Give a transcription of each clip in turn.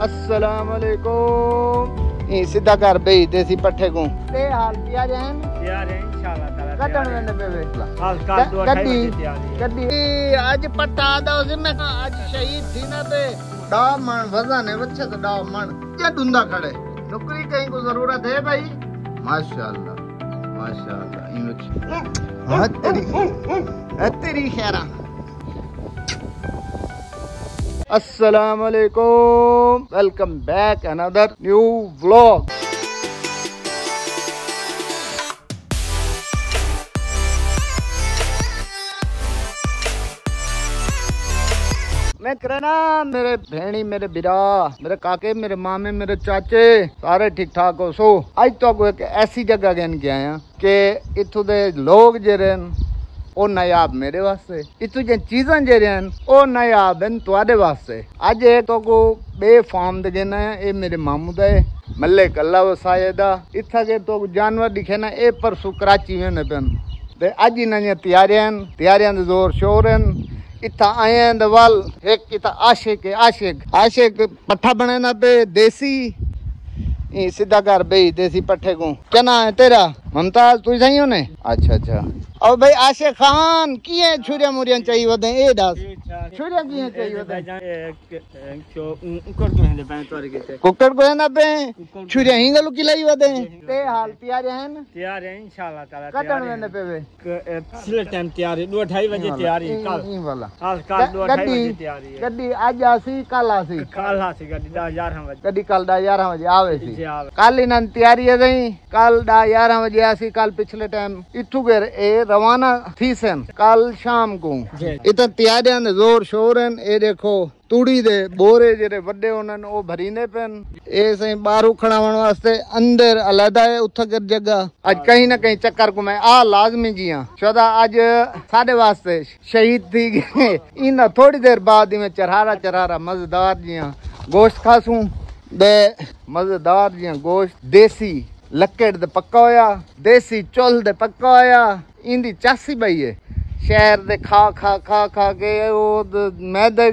अस्सलाम वालेकुम। ये सीधा घर भेज देसी पट्ठे को ते हाल किया जाए इंशाल्लाह ताला कटण वेंदे पेवे हाल काल दो गड्डी गड्डी आज पट्टा आदा उसे मैं आज शहीद थी ना पे डा मन वजन है बच्चे तो डा मन ये डुंदा खड़े नौकरी कहीं को जरूरत है भाई। माशाल्लाह माशाल्लाह इन तेरी खैरा। अस्सलाम वालेकुम, welcome back another new vlog. मैं करना मेरे भेणी मेरे बिरा मेरे काके मेरे मामे मेरे चाचे सारे ठीक ठाक हो। सो अज तो एक ऐसी जगह गन गया है कि इथों दे लोग जेरे ओ नायाब मेरे वास्ते, इतू जे चीज़ां जेरियां ओ नायाब हैं तुआडे वास्ते। अज तो को बे फार्म दे गेना है, ए मेरे मामू दा है मल्ले कल्ला वसाए दा। इत्था के तो जानवर दिखे ना ए परसों कराची में पेन ते अज इन्हां तैयारियां दे जोर शोर हैं। इत्था आए हैं दवाल एक इत्था आशिक आशिक पट्ठा बने ना पे देसी सीधा घर भेज देसी पट्ठे को। क्या ना है तेरा? ममताज तू सही हो ने? अच्छा अच्छा। और भाई आशिक खान की है छुरिया मुरिया चाहिए वदे ए दास छुरिया की है चाहिए वदे कुकर को है ना पे छुरिया हिंगलु खिलाई वदे ते हाल तैयार है इंशाल्लाह ताला कटण वेंदे पेवे पिछले टाइम तैयार है 2:30 बजे तैयार है कल ई वाला हाल कल 2:30 बजे तैयार है गड्डी आज आसी कल आसी गड्डी 11 बजे गड्डी कल 11 बजे आवे सी कल इन तैयारी है गई कल 11 बजे आसी कल पिछले टाइम इथु गेर ए रवाना थी सन कल शाम को। इतना तैयारियां दे जोर शोर हैं। ए देखो तूड़ी दे बोरे जेरे वड्डे होनन ओ भरीने पेन ए सही बाहर खड़ावन वास्ते अंदर अलहदा है उथकर जगह। आज कहीं ना कहीं चक्कर को मैं आ लाजमी जिया शोदा आज साडे वास्ते शहीद थी गए। इन थोड़ी देर बाद में चरहारा मजेदार जिया गोश्त खासूं दे मजेदार जिया गोश्त देसी लकड़ दे पक्का होया देसी चुल दे पक्का होया इंदी चासी बई है शहर दे खा के वो मैदे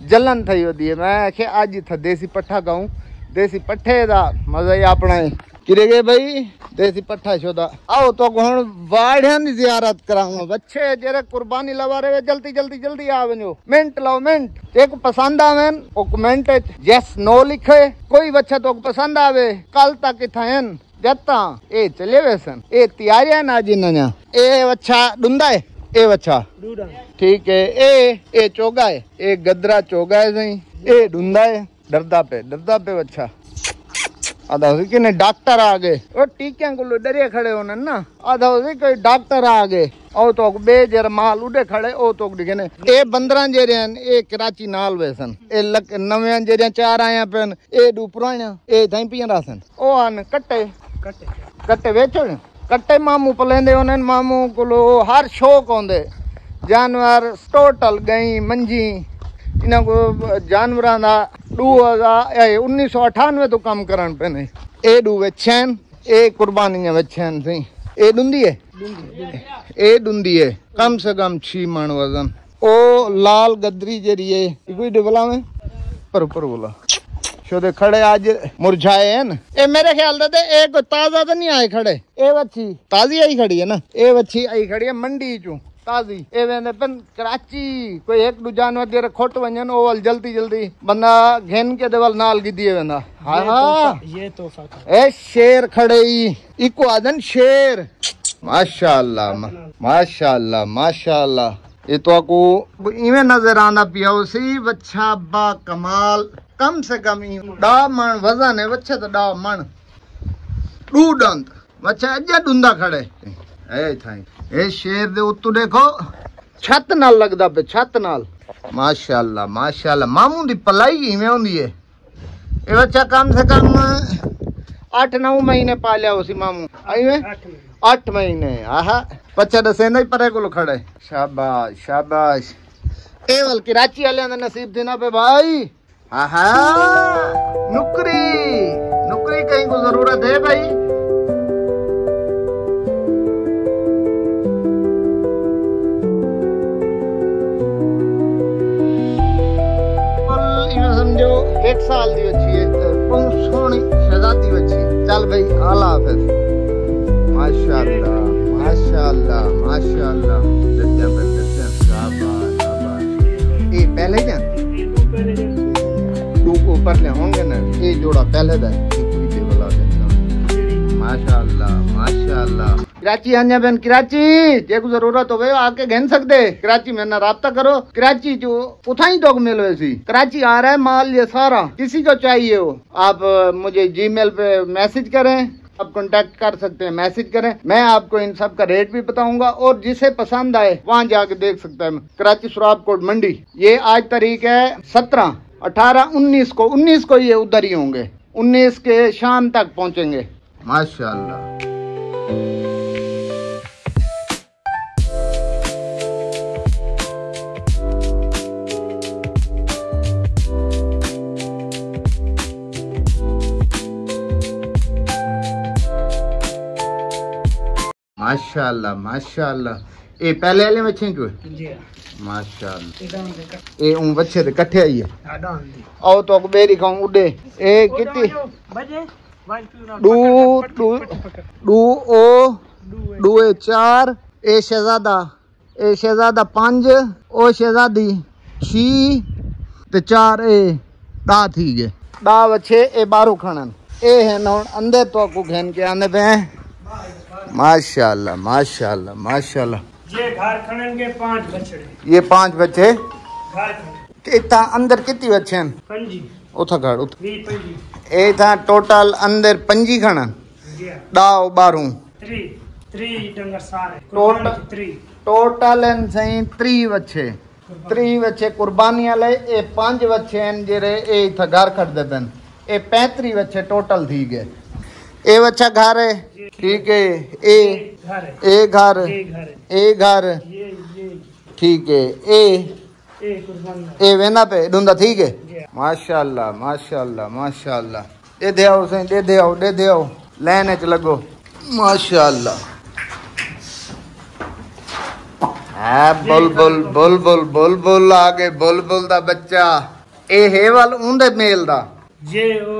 जलन थी होती है। मैं आखे आज था देसी पट्ठा खाऊं देसी पट्ठे दा मजा ही अपना है किरे गए भाई देसी पट्ठा शोदा। आओ तो हुण वाड़ियां दी जियारत कराऊंगा बच्चे जेरे कुर्बानी लवा रहे जल्दी आ वञो मिनट लो मिनट एक पसंद आवे ओ कमेंट यस नो लिखे कोई बच्चा तो पसंद आवे कल तक इथां जत्ता ए चले वैसन ए तैयारियां ना जी ना ए बच्चा डुंदा है ए बच्चा ठीक है ए चोगा है ए गदरा चोगा है सही ए डुंदा है डरदा पे बच्चा आधा किने डॉक्टर आ गए और टीकियां को डरे खड़े होने ना आधा कोई डॉक्टर आ गए ओ तो बे जर माल उड़े खड़े ओ तो दिखने ए 15 जेरे ए कराची नाल वैसन ए लक नवे जेरे 4 आया पेन ए दू पुराणा ए थाई पियंदा सन ओ आन कट्टे वेचो कट्टे मामू पलेंदे उन्हन मामू को हर शौक होंदे जानवर टोटल गई मंजी इन्हां को जानवरां दा 1998 तो काम करन पे ने ए दू वेचन ए कुर्बानियां वेचन सी ए डुंदी है कम से कम 6 मन वजन ओ लाल गदरी जेरी है कोई डबला में पर बोला शोदे खड़े आज मुरझाए हैं न ए मेरे ख्याल दे ए कोई ताजा तो नहीं आए खड़े ए बच्ची ताजी आई खड़ी है ना ए बच्ची आई खड़ी है मंडी चो ताजी ए वेंदे पन कराची कोई एक दू जानवर जेरे खोट वंजन ओवल जल्दी बंदा घेन के देवल नाल गिदी वेंदा। हां ये तोहफा ए शेर खड़े इको आदन शेर माशाल्लाह ये तो आपको इवें नजर आना पिया उसी बच्चा बा कमाल कम से कम डा मन वजन है बच्चे तो डा मन डू दंत बच्चा अज्जा डुंदा खड़े ए थाई ए शेर दे उत्तू देखो छत नाल लगदा पे छत नाल माशाल्लाह मामू दी पलाई इवें होंदी है। ए बच्चा कम से कम 8-9 महीने पालिया उसी मामू आईवे 8 महीने आहा बच्चा दसे नहीं परे को खड़े शाबाश ए वल कराची वाले दा नसीब देना पे भाई। आहा नुकरी कहीं को जरूरत है भाई। समझो एक साल दी बच्ची है, बहुत सोहनी शहजादी बच्ची। चल भाई अल्लाह हाफिज। माशाअल्लाह माशाअल्लाह माशाअल्लाह। ये पहले क्या दो ऊपर ले होंगे ना, ये जोड़ा पहले दा माशाअल्लाह माशाअल्लाह। कराची आने बहन कराची जे को जरूरत हो आके घेन सकते। कराची में ना राब्ता करो, कराची जो उठाई तो मिलो ऐसी। कराची आ रहा है माल ये सारा, किसी को चाहिए हो आप मुझे जीमेल पे मैसेज करें, आप कांटेक्ट कर सकते हैं, मैसेज करें। मैं आपको इन सब का रेट भी बताऊंगा और जिसे पसंद आए वहाँ जाके देख सकता है। कराची सुराब कोट मंडी। ये आज तारीख है 17, 18, 19 को ये उधर ही होंगे। 19 के शाम तक पहुँचेंगे। माशाअल्लाह। माशाअल्लाह माशाअल्लाह। ये पहले वाले बच्चे क्यों जी? माशाअल्लाह। ये उन बच्चे दे इकट्ठे आई है। आओ तो बेरी खाऊं उड़े। ए कितनी दू ए 4 ए शहजादा 5 ओ शहजादी 6 ते 4 ए दा थी गए। दा बच्चे ए 12 खणन। ए है ना अंदर तो को घेन के आने पे। माशाअल्लाह माशाअल्लाह माशाअल्लाह। ये घर खणन के 5 बछड़े। ये 5 बच्चे इतना अंदर कितनी बच्चे हैं? 5 उठा घर उठ 20 ए था टोटल अंदर 5 खणन। दाव 12 3 डंगर सारे टोटल एन सही 3 बच्चे 3 बच्चे कुर्बानी वाले। ए 5 बच्चे हैं जेरे ए था घर खड़ दे पेन। ए 35 बच्चे टोटल थी गए। ए बच्चा घर है ठीक है। ए घर ठीक है। ए वेना पे डूंदा ठीक है। माशाअल्लाह माशाअल्लाह माशाअल्लाह। दे आओ सही दे आओ लेने च लगो। माशाअल्लाह है बुलबुल बुलबुल बुलबुल आगे बुलबुल दा बच्चा। ए है वाल उंदे मेल दा जे ओ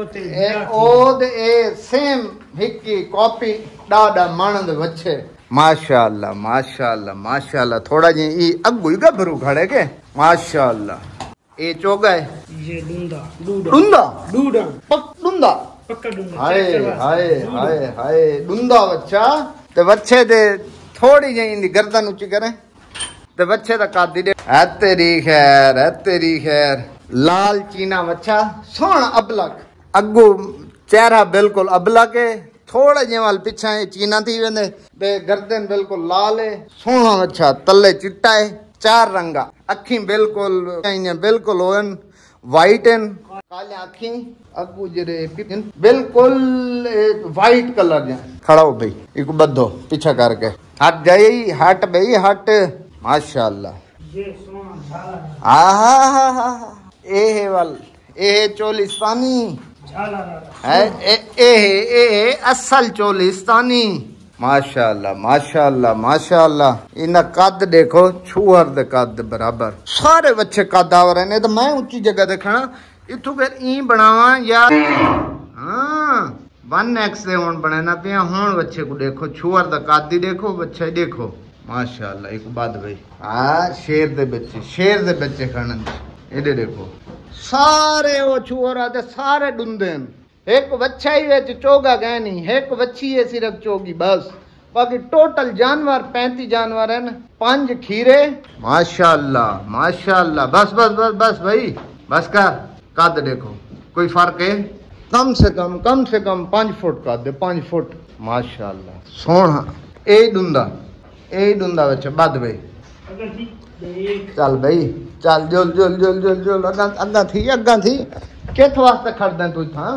ते ए सेम हिक्की कॉपी डाडा मानंद बच्चे। माशाअल्लाह माशाअल्लाह माशाअल्लाह। थोड़ा जी ई अगू ही गभरू खड़े के। माशाअल्लाह। ए चोगा है ये डूंदा हाय हाय हाय हाय डूंदा बच्चा। ते बच्चे दे थोड़ी जी इंदी गर्दन ऊंची करें ते बच्चे दा कद दे। है तेरी खैर। लाल चीना बच्चा सोहना अबलक। अगू चेहरा बिल्कुल अबलक है। थोड़ा जे वाल पिछा चीना थी वेंदे ते गर्दन बिल्कुल लाल है। सोहना बच्चा तले चिट्टा है 4 रंगा। अखी बिल्कुल होन वाइट हैं काले अखी। अगू जरे बिल्कुल वाइट कलर जा। खड़ा हो भाई एक बद्धो पीछा करके हट जाई हट भाई हट। माशाअल्लाह। ए वाल ए चोलिस्तानी है। ए असल चोलिस्तानी। माशाअल्लाह माशाअल्लाह माशाअल्लाह। इना कद देखो छुअर दे कद बराबर सारे बच्चे कद आ रहे ने। तो मैं ऊंची जगह देखना इथू फिर ई बनावा या हाँ 1x दे हुन बनाना पिया। हुन बच्चे को देखो छुअर दा कद देखो बच्चे देखो। माशाअल्लाह। एक बात भाई हाँ शेर दे बच्चे खाने इधे देखो सारे वो छुअरा दे सारे डुंदे। एक बच्चा ही वेच चोगा गए नहीं। एक बच्ची है सिर्फ चोगी बस। बाकी टोटल जानवर 35 जानवर हैं। 5 खीरे। माशाअल्लाह माशाअल्लाह। बस भाई बस कर कद देखो कोई फर्क है? कम से कम 5 फुट कद 5 फुट। माशाअल्लाह सोना। ए डुंदा बच्चा बद भाई चल भाई चल जोल अगा थी किस वास्ते खड़दा तू था?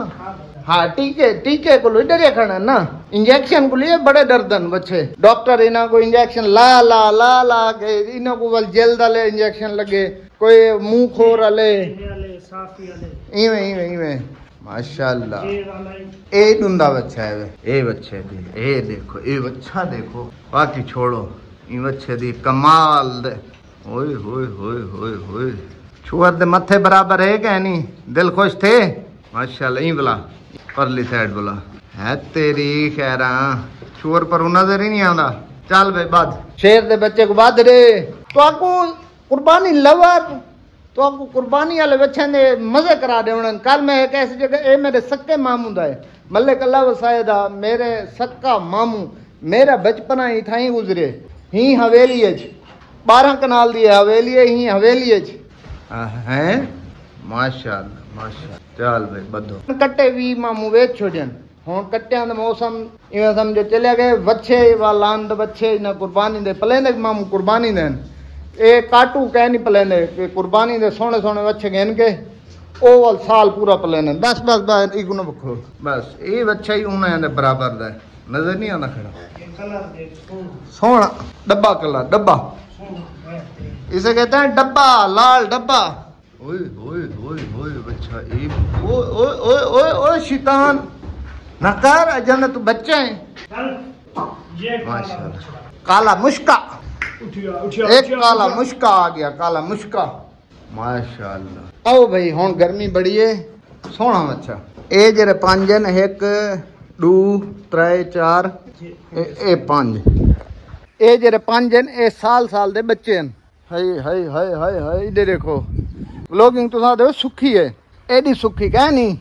हाँ टीके को डरे खड़ा ना। इंजेक्शन को लिए बड़े डरदन बच्चे। डॉक्टर इना को इंजेक्शन ला के इना को बल जेल डाले इंजेक्शन लगे कोई मुंह खोर आले इवे। माशाअल्लाह। ए डूंदा बच्चा है। ए बच्चे दी ए देखो ए बच्चा देखो बाकी छोड़ो ई बच्चे दी कमाल दे। ओए होए छुअर दे मथे बराबर है क्या नहीं? दिल खुश थे? माशाल्लाह ई बला परली साइड बला है तेरी खैरा शोर पर नजर ही नहीं आंदा चल भाई बाद शेर दे बच्चे को बाद रे तो आपको कुर्बानी लवर तो आपको कुर्बानी वाले बच्चे ने मजे करा दे उन्होंने कल मैं एक ऐसी जगह ए मेरे सक्के मामू दा है मल्लिक अल्लाह वसायदा मेरे सक्का मामू मेरा बचपना ही था ही गुजरे ही हवेली 12 कनाल दी हवेली ही हवेली हैं माशाल्लाह माशाल्लाह चल भाई बदो कट्टे भी मामू वेच छोड़न हुन कट्टियां दा मौसम इवें समझो चले गए वच्छे वालान द बच्चे ना कुर्बानी दे पलेंदे मामू कुर्बानी देन ए काटू कह नहीं पलेंदे कि कुर्बानी दे सोने सोने वच्छे गेन के ओ वाल साल पूरा पलेने बस बस बस इगुनो बखो बस ए बच्चा ही उन्हें दे बराबर दा नजर नहीं आना खड़ा सोना डब्बा कलर डब्बा इसे कहते हैं डब्बा लाल डब्बा ओए ओए ओए ओए बच्चा ए ओए ओए ओए ओए शैतान नकार अजन तू बच्चा है माशाल्लाह काला मुश्का एक काला मुश्का आ गया काला मुश्का माशाल्लाह आओ भाई हुन गर्मी बड़ी है सोना बच्चा ए जेरे 5 न 1 2 3 4 ए 5 ए जेरे 5 न ए साल साल दे बच्चे न हाय हाय हाय हाय हाय इधर देखो व्लॉगिंग तो साथ सुखी है एडी सुखी कह नहीं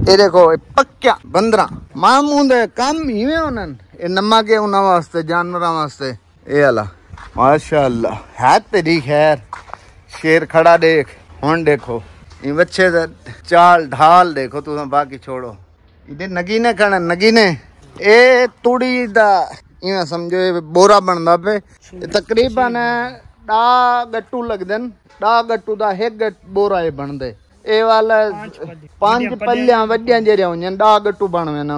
ए देखो पक्का बंदरा मामू दे काम हिवे होनन ए नम्मा के उना वास्ते जानवरां वास्ते ए अला माशाल्लाह है तेरी खैर शेर खड़ा देख हुन देखो ये बच्चे दा चाल ढाल देखो तू बाकी छोड़ो इधर नगीने खड़ा नगीने ए तुड़ी दा इवें समझो बोरा बनदा पे तकरीबन डा गट्टू लगदन डा गट्टू दा एक बोरा ए बनदे ए वाला 5 पल्लियां वड्डियां जेरियां होंदियां डा गट्टू बनवे ना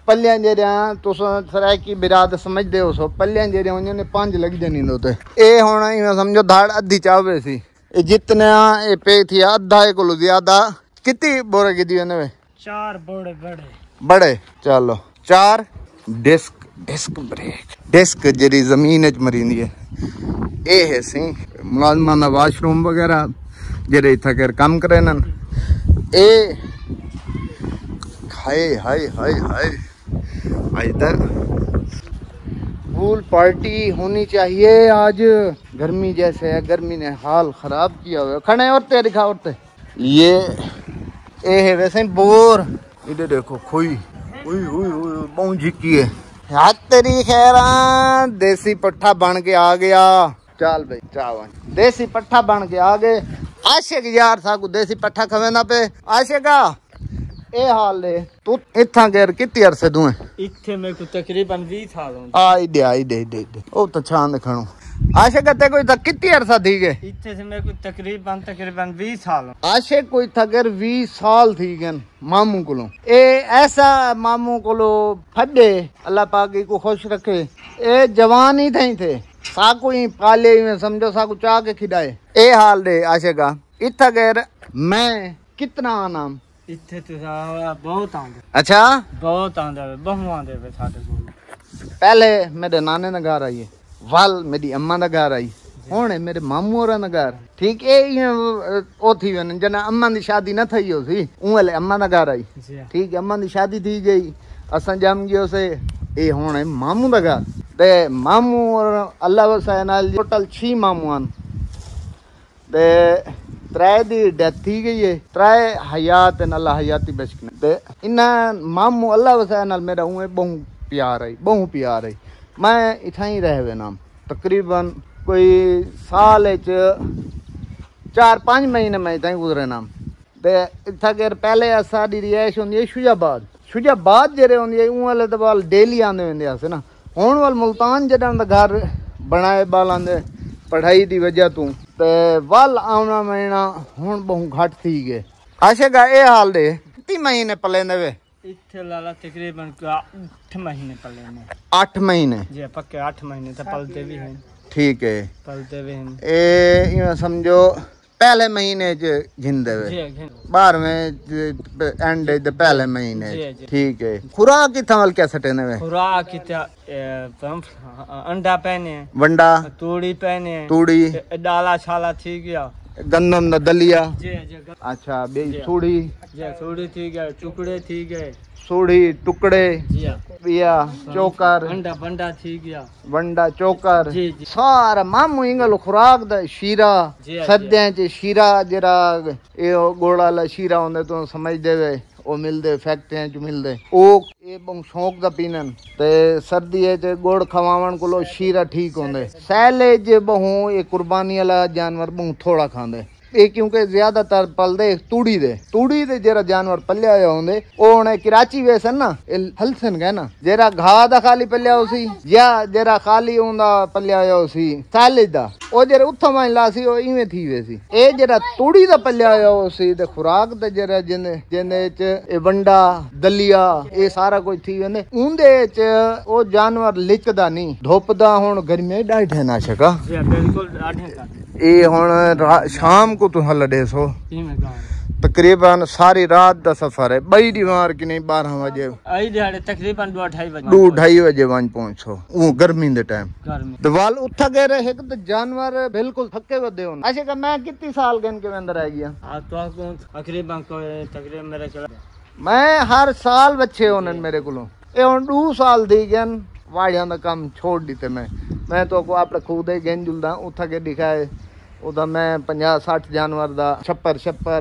पल्लियां जेरियां तुस सरायकी बिराद समझदे हो सो पल्लियां जेरियां होंदियां ने 5 लगदे नहीं दोते ए हुन इवें समझो धाड़ अद्धी चावे सी ए जितना ए पे थी आधा ए कोलो ज्यादा कितनी बोरे की दी ने 4 बोरे बड़े बड़े चलो 4 डिस्क डिस्क ब्रेक डिस्क जेरी जमीन च मरींदी है ए है सी मुलाजमां दा वाशरूम वगैरह जेरे इत्थे कर काम करे न ए हाय हाय हाय हाय इधर पूल पार्टी होनी चाहिए आज गर्मी जैसे है गर्मी ने हाल खराब किया हुआ खड़े औरते दिखा औरते ये है वैसे बोर इधर देखो खोई बहुत झिकी है हाथ तेरी खैरा देसी पट्ठा बन के आ गया चल भाई चावन देसी पट्ठा बन के आ गए आशिक यार साकू देसी पट्ठा खवेंदा पे आशिका ए हाल है तू इत्था गैर कितनी अरसे दुए इत्थे मेरे को तकरीबन 20 साल हो आई दे ओ तो छान दिखणो आशिका ते कोई तक कितनी अरसा थी गए इत्थे से मेरे को तकरीबन 20 साल हो आशिक कोई थगर 20 साल थी गन मामू कोलो ए ऐसा मामू कोलो फडे अल्लाह पाक को खुश रखे ए जवान ही थे साकू ही पाले में समझो साकू चाह के खिलाए ए हाल दे आशिका इत्था गैर मैं कितना नाम इत्थे तो बहुत आंदे अच्छा बहुत आंदे बहु आंदे वे साडे कोल पहले मेरे नाने दा घर आई वल मेरी अम्मा दा घर आई हुण मेरे मामू होरां दा घर ठीक ए ओ थी वन जना अम्मा दी शादी न थई हो सी उले अम्मा दा घर आई ठीक अम्मा दी शादी थी गई असां जम गयो से ए हुण मामू दा घर ते मामू और अल्लाह वसाए नाल टोटल 6 मामू आन ते 3 दी डेथ थी गई है 3 हयात न अल्लाह हयाती बचकने ते इना मामू अल्लाह वसाए नाल मेरा उए बहु प्यार है मैं इथा ही रह वे नाम तकरीबन कोई साल च 4-5 महीने में इथा ही गुजरे नाम ते इथा के पहले साडी रिहाइश होंदी है शुजाबाद जेरे होंदी है उं वाले ते वाल डेली आंदे वेंदे आसे ना हुण वाल मुल्तान जड़ा दा घर बनाए बाल आंदे पढ़ाई दी वजह तू ते वल आना महीना हुण बहु घट थी गए आशिका ए हाल दे कितने महीने पलेंदे वे इत्थे लाला तकरीबन 8 महीने पलेंदे 8 महीने जी पक्के 8 महीने तो पलते भी हैं ठीक है पलते भी हैं ए यूं समझो पहले महीने च घिंदे वे 12वें एंड दे पहले महीने ठीक है खुराक किथा वाल क्या सटेने वे खुराक किथा अंडा पहने वंडा तूड़ी पहने तूड़ी डाला छाला थी गया गंदम दा दलिया जी। अच्छा बे सूड़ी जी, सूड़ी थी गए, टुकड़े थी गए, सूड़ी टुकड़े जी बिया चोकर बंडा बंडा थी गया, वंडा चोकर जी जी सारा मामू इंगल खुराक दा शीरा जी, सर्दियां च शीरा जरा ए गोड़ा वाला शीरा होंदा तो समझ देवे ਉਹ ਮਿਲਦੇ ਫੈਕਟਰੀਆਂ ਚ ਮਿਲਦੇ ਉਹ ਇਹ ਬਹੁਤ ਸ਼ੌਕ ਦਾ ਪੀਣਨ ਤੇ ਸਰਦੀਆਂ ਚ ਗੁੜ ਖਵਾਵਣ ਕੋਲੋਂ ਸ਼ੀਰਾ ਠੀਕ ਹੁੰਦੇ ਸੈਲੇ ਚ ਬਹੁ ਇਹ ਕੁਰਬਾਨੀ ਵਾਲਾ ਜਾਨਵਰ ਬਹੁਤ ਥੋੜਾ ਖਾਂਦੇ ਇਹ ਕਿਉਂਕਿ ਜ਼ਿਆਦਾਤਰ ਪਲਦੇ ਤੂੜੀ ਦੇ ਜਿਹੜਾ ਜਾਨਵਰ ਪੱਲਿਆ ਹੋਇਆ ਹੁੰਦੇ ਉਹ ਹੁਣ ਕਰਾਚੀ ਵੇਸਨ ਨਾ ਇਹ ਹਲਸਨ ਗਏ ਨਾ ਜਿਹੜਾ ਘਾਹ ਦਾ ਖਾਲੀ ਪੱਲਿਆ ਹੋ ਸੀ ਜਾਂ ਜਿਹੜਾ ਖਾਲੀ ਹੁੰਦਾ ਪੱਲਿਆ ਹੋਇਆ ਹੋ ਸੀ ਸੈਲੇ ਦਾ ਉਹ ਜਿਹੜੇ ਉੱਥੋਂ ਮੈਂ ਲਾ ਸੀ ਉਹ ਇਵੇਂ ਥੀ ਵੇ ਸੀ ਇਹ ਜਿਹੜਾ ਤੂੜੀ ਦਾ ਪੱਲਿਆ ਹੋਇਆ ਹੋ ਸੀ ਤੇ ਖੁਰਾਕ ਦਾ ਜਿਹੜਾ ਜਿਹਦੇ ਚ ਇਹ ਵੰਡਾ ਦਲੀਆ ਇਹ ਸਾਰਾ ਕੁਝ ਥੀ ਵੇਂਦੇ ਉਹਦੇ ਚ ਉਹ ਜਾਨਵਰ ਲਿਚਦਾ ਨਹੀਂ ਧੁੱਪਦਾ ਹੁਣ ਗਰਮੀ ਡਾਢੇ ਨਾ ਸ਼ਕਾ जी बिल्कुल आठे का ਇਹ ਹੁਣ शाम को तुम लड़े सो ई में गांव तकरीबन सारी रात का सफर है बई दीवार की नहीं 12 बजे आई दिहाड़े तकरीबन 2:30 बजे 2:30 बजे वन पहुंचो वो गर्मी दे टाइम घर में दवाल उठा गए रहे तो जानवर बिल्कुल थके वदे होन अच्छा का मैं कितनी साल गन के अंदर आ गया आ तो तकरीबन मेरे चला मैं हर साल बच्चे होने मेरे को ये हुन 2 साल दी गन वाड़ियां दा काम छोड़ दीते मैं तो को अपने खुद ही गेंद जुलदा उठा के दिखाए ਉਹਦਾ ਮੈਂ 50-60 ਜਾਨਵਰ ਦਾ ਛੱਪਰ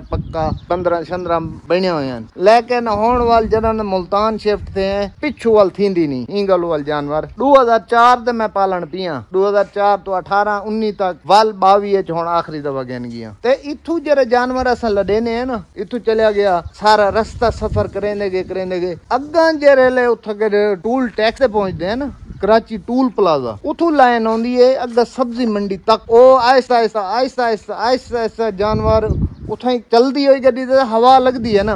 ਪੱਕਾ 15 ਬਣਿਆ ਹੋਇਆ ਲੇਕਿਨ ਹੋਣ ਵਾਲ ਜਦੋਂ ਮੁਲਤਾਨ ਸ਼ਿਫਟ ਤੇ ਪਿੱਛੂ ਵਾਲ ਥੀਂਦੀ ਨਹੀਂ ਇੰਗਲ ਵਾਲ ਜਾਨਵਰ 2004 ਤੇ ਮੈਂ ਪਾਲਣ ਪਿਆ 2004 ਤੋਂ 18-19 ਤੱਕ ਵਾਲ 22 ਚ ਹੁਣ ਆਖਰੀ ਦਫਾ ਗਨ ਗਿਆ ਤੇ ਇਥੋਂ ਜਿਹੜੇ ਜਾਨਵਰ ਅਸਾਂ ਲੜੇ ਨੇ ਨਾ ਇਥੋਂ ਚਲਿਆ ਗਿਆ ਸਾਰਾ ਰਸਤਾ ਸਫਰ ਕਰੇਂਗੇ ਅੱਗਾ ਜਿਹੜੇ ਲੈ ਉੱਥੇ ਟੂਲ ਟੈਕਸ ਤੇ ਪਹੁੰਚਦੇ ਹਨ कराची टूल प्लाजा उथू लाइन आंदी है अगर सब्जी मंडी तक ओ आहिस्ता जानवर उथा चलदी होई गड्डी ते हवा लगदी है ना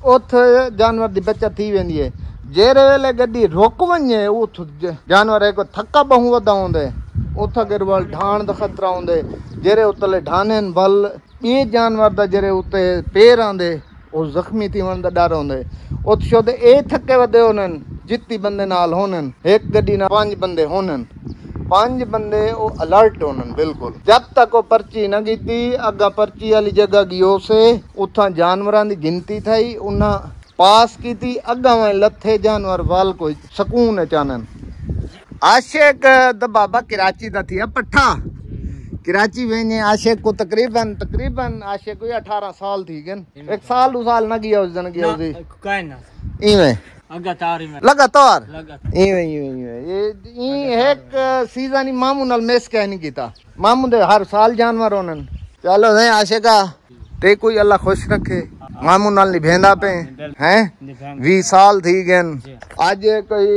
उथे जानवर दी बचत थी वेंदी है जेरे वेले गड्डी रुक वने उथ जानवर एक थक्का बहु वदा होंदे उथा गिरवाल ढाण दा खतरा होंदे जेरे उतले ढाणन बल ये जानवर दा जेरे उते पैर आंदे ओ जख्मी थी वन दा डर होंदे उत शुद्ध ए थके वदे होनन जितनी बंदे नाल होनन एक गड्डी ना 5 बंदे होनन 5 बंदे ओ अलर्ट होनन बिल्कुल जब तक वो पर्ची ना कीती अगा पर्ची वाली जगह गियो से उथा जानवरां दी गिनती थई उन्हां पास कीती अगा में लथे जानवर वाल कोई सुकून चानन आशिक द बाबा कराची दा थी पट्ठा कराची वेने आशिक को तकरीबन आशिक को 18 साल थी गन एक साल 2 साल ना गया उस दिन गया उसी काहे ना इवे लगातार ये एक सीजन ही मामू नाल मिस कह नहीं कीता मामू दे हर साल जानवर होनन चलो नहीं आशिका ते कोई अल्लाह खुश रखे मामू नाल निभेंदा पे हैं 20 साल थी गन आज कोई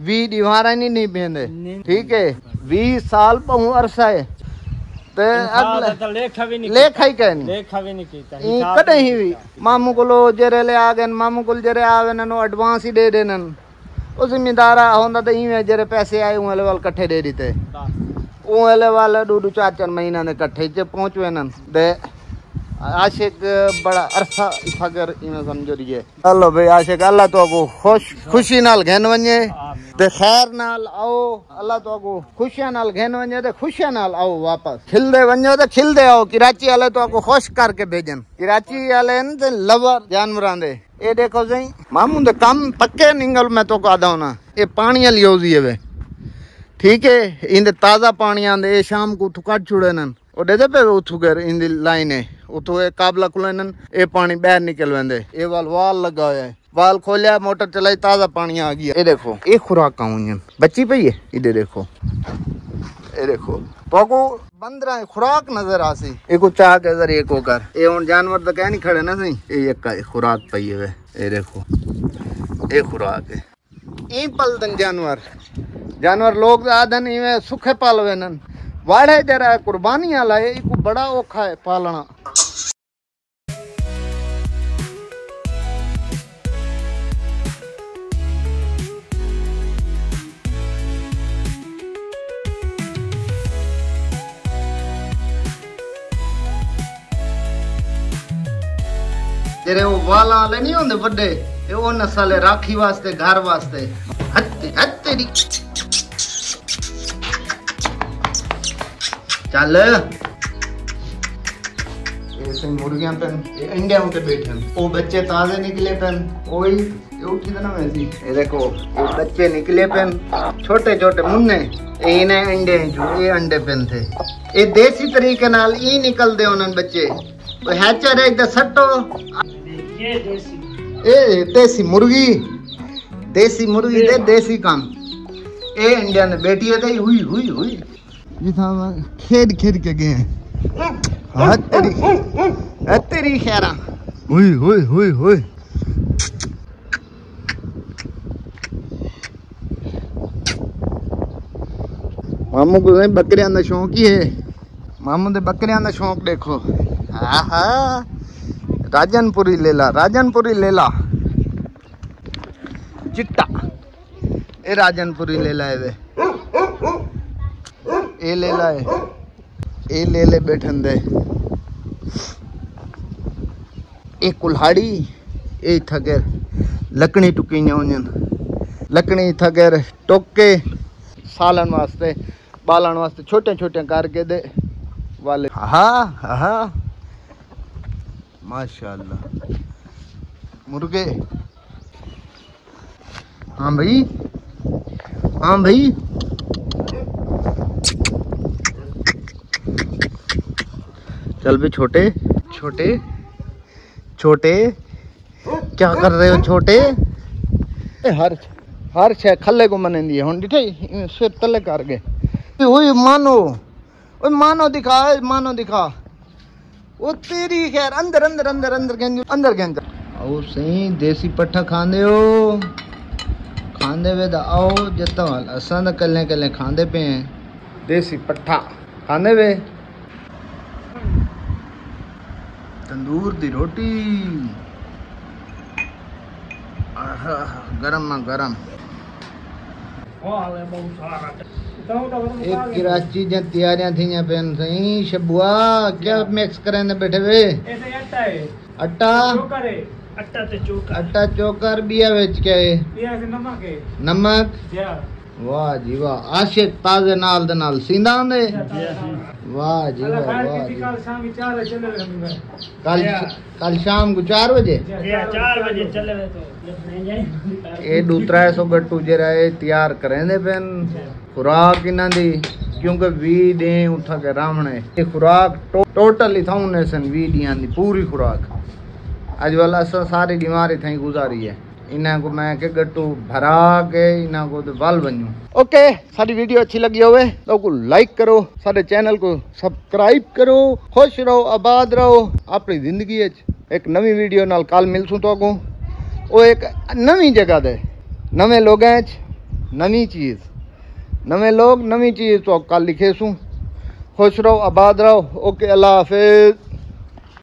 20 दीवारा नहीं भेंदे ठीक है 20 साल बहु अरसा है ते अगले लेखा भी नहीं कीता कदे ही भी मामू कोलो जेरे ले आ गए मामू कोल जेरे आवे न एडवांस ही दे देनन ओ जिम्मेदार होंदा ते इवे जेरे पैसे आए उले वाल इकट्ठे दे दीते उले वाल 2-4 महीना ने इकट्ठे च पहुंचवे न दे आशिक बड़ा अरसा फगर इमे समझो रही चलो भाई आशिक अल्लाह तो को खुशी नाल घन वने ते खैर नाल आओ अल्लाह तो को खुशियां नाल घन वने ते खुशियां नाल आओ वापस खिलदे वने ते खिलदे आओ कराची वाले तो को खुश करके भेजन कराची वाले न ते लवर जानवरां दे ए देखो सही मामू दे काम पक्के निंगल मैं तो आदा होना ये पानी वाली होजी है ठीक है इंदे ताजा पानी आंदे शाम को उठ कट छुड़े न ओ दे पे उठ कर इंदी लाइन है उतो ए काबला खुलेन ए पानी बाहर निकल वेंदे ए वाल लगा होया है वाल खोलिया मोटर चलाई ताजा पानी आ गया ये देखो ये खुराक काउन बच्ची पई है इधर देखो ये देखो तो को बंदरा खुराक नजर आसी एको चाह के जरिए को कर ए हुन जानवर तो कह नहीं खड़े ना सही ए एक खुराक पई है ये देखो ये खुराक है ई पलदन जानवर लोग आदन इवे सुखे पालवेनन वाड़े जरा कुर्बानी वाला है इको बड़ा औखा है पालना जेरे वो वाला वाले नहीं होंदे बड़े ये वो नस्ल है राखी वास्ते घर वास्ते हत्ते दी चल ऐसे मुर्गियां पेन इंडिया के बैठे वो बच्चे ताजे निकले पेन वही उठी ना वैसी ये देखो ये बच्चे निकले पेन छोटे छोटे मुन्ने इन्हें अंडे जो ये अंडे पेन थे ये देसी तरीके नाल ई निकल दे उन्हें बच्चे वो हैचर है इधर सट्टो ये देसी मुर्गी दे देसी काम ये इंडिया ने बेटी है हुई हुई हुई ये था खेद खेद के गए हैं तेरी खैरा हुई हुई हुई हुई मामू को बकरियां का शौक ही है मामू दे बकरियां का शौक देखो आहा राजनपुरी लेला चिट्टा ये राजनपुरी लेला है वे ये लेला है ये ले बैठन दे एक कुल्हाड़ी ये थगेर लकड़ी टुकी लकड़ी थगेर टोके सालन वास्ते बालन वास्ते छोटे छोटे करके दे वाले हा माशाल्लाह मुर्गे हाँ भाई चल भी छोटे क्या कर रहे हो छोटे हर शे खले को मनेंदी है हुन दिखे सिर तले कर गए ओए मानो दिखा वो तेरी खैर अंदर गेंज आओ सही देसी पट्ठा खांदे हो खांदे वे दा आओ जता वाल असां दा कल्ले खांदे पे हैं देसी पट्ठा खांदे वे तंदूर दी रोटी गरम एक गिलास चीजें तैयारियां थी पेन सही शबुआ क्या मिक्स करें बैठे वे आटा चोकर बिया बेच के नमक वाह जी वाह आशिक ताजे नाल सींदा दे वाह जी वाह कल शाम को 4 बजे ये दूसरा 100 गट्टू जरा तैयार करें दे पेन खुराक इन्हां दी क्योंकि 20 दे उठा के रावणे ये खुराक टोटली था उन्हें सन 20 दियां दी पूरी खुराक आज वाला सारी बीमारी थी गुजारी है इन्हां को मैं के गट्टू भरा के इन्हां को तो बल बनू ओके सारी वीडियो अच्छी लगी होवे तो को लाइक करो सारे चैनल को सब्सक्राइब करो खुश रहो आबाद रहो अपनी जिंदगी एक नवी वीडियो नाल कल मिलसूं तो को वो एक नवी जगह दे नवे लोग नवी चीज नवे लोग नवी चीज तो कल लिखे सूं खुश रहो आबाद रहो ओके अल्लाह हाफिज।